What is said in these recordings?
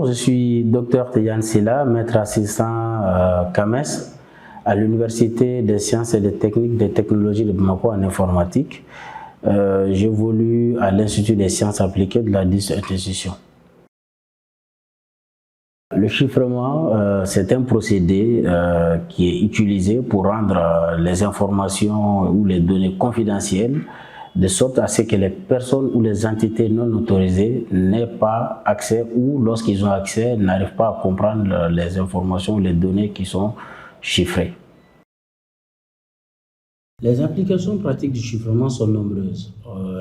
je suis Dr Tidiane Sylla, maître assistant CAMES à l'Université des sciences et des techniques des technologies de Bamako en informatique. J'évolue à l'Institut des sciences appliquées de la dite institution. Le chiffrement, c'est un procédé qui est utilisé pour rendre les informations ou les données confidentielles, de sorte à ce que les personnes ou les entités non autorisées n'aient pas accès ou, lorsqu'ils ont accès, n'arrivent pas à comprendre les informations ou les données qui sont chiffrées. Les applications pratiques du chiffrement sont nombreuses.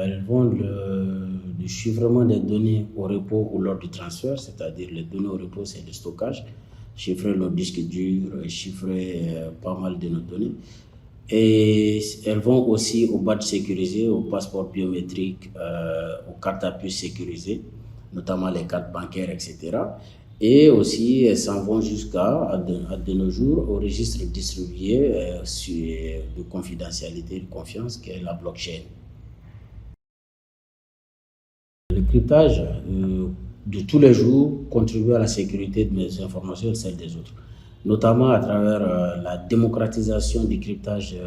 Elles vont du chiffrement des données au repos ou lors du transfert, c'est-à-dire les données au repos, c'est le stockage, chiffrer nos disques durs, chiffrer pas mal de nos données. Et elles vont aussi aux badges sécurisés, aux passeports biométriques, aux cartes à puce sécurisées, notamment les cartes bancaires, etc. Et aussi, elles s'en vont jusqu'à, de nos jours, au registre distribué de confidentialité et de confiance, qui est la blockchain. Le cryptage de tous les jours contribue à la sécurité de mes informations et de celles des autres, notamment à travers la démocratisation du cryptage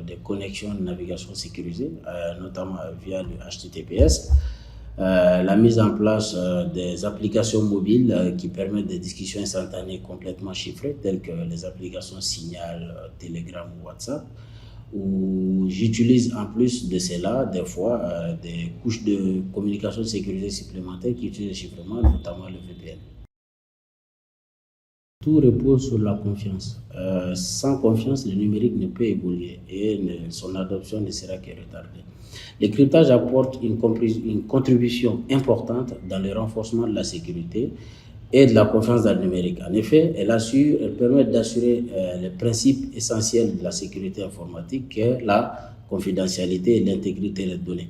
des connexions de navigation sécurisées, notamment via le HTTPS, la mise en place des applications mobiles qui permettent des discussions instantanées complètement chiffrées, telles que les applications Signal, Telegram ou WhatsApp, où j'utilise en plus de cela des fois des couches de communication sécurisée supplémentaires qui utilisent le chiffrement, notamment le VPN. Tout repose sur la confiance. Sans confiance, le numérique ne peut évoluer et son adoption ne sera que retardée. Le cryptage apporte une contribution importante dans le renforcement de la sécurité et de la confiance dans le numérique. En effet, elle permet d'assurer les principes essentiels de la sécurité informatique, qui est la confidentialité et l'intégrité des données.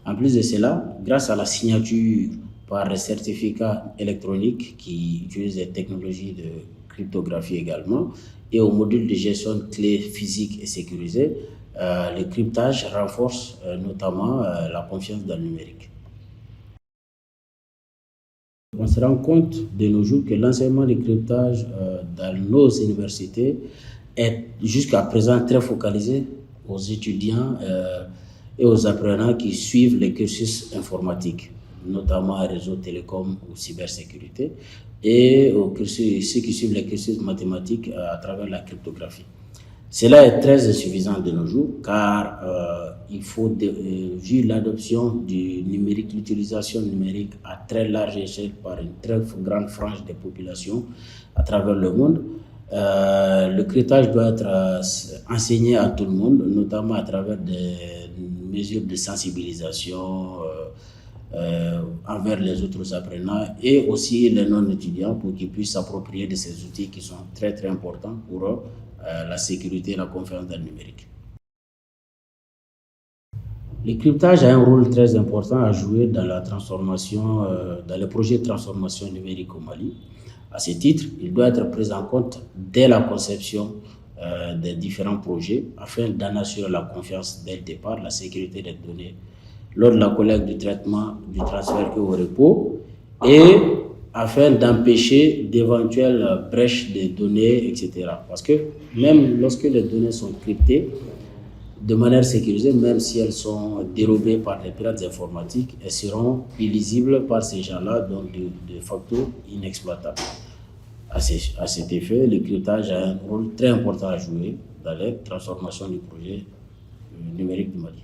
En plus de cela, grâce à la signature par les certificats électroniques qui utilisent les technologies de cryptographie également, et au module de gestion de clés physiques et sécurisées, le cryptage renforce notamment la confiance dans le numérique. On se rend compte de nos jours que l'enseignement du cryptage dans nos universités est jusqu'à présent très focalisé aux étudiants et aux apprenants qui suivent les cursus informatiques, notamment à réseau télécom ou cybersécurité, et ceux qui suivent les cursus mathématiques à travers la cryptographie. Cela est très insuffisant de nos jours car il faut, vu l'adoption du numérique, l'utilisation numérique à très large échelle par une très grande frange des populations à travers le monde, le cryptage doit être enseigné à tout le monde, notamment à travers des mesures de sensibilisation envers les autres apprenants et aussi les non-étudiants pour qu'ils puissent s'approprier de ces outils qui sont très très importants pour la sécurité et la confiance dans le numérique. Le cryptage a un rôle très important à jouer dans la transformation, dans les projets de transformation numérique au Mali. À ce titre, il doit être pris en compte dès la conception des différents projets afin d'en assurer la confiance dès le départ, la sécurité des données lors de la collecte, du traitement, du transfert et au repos, et afin d'empêcher d'éventuelles brèches de données, etc. Parce que même lorsque les données sont cryptées de manière sécurisée, même si elles sont dérobées par les pirates informatiques, elles seront illisibles par ces gens-là, donc de facto inexploitables. À cet effet, le cryptage a un rôle très important à jouer dans la transformation du projet numérique du Mali.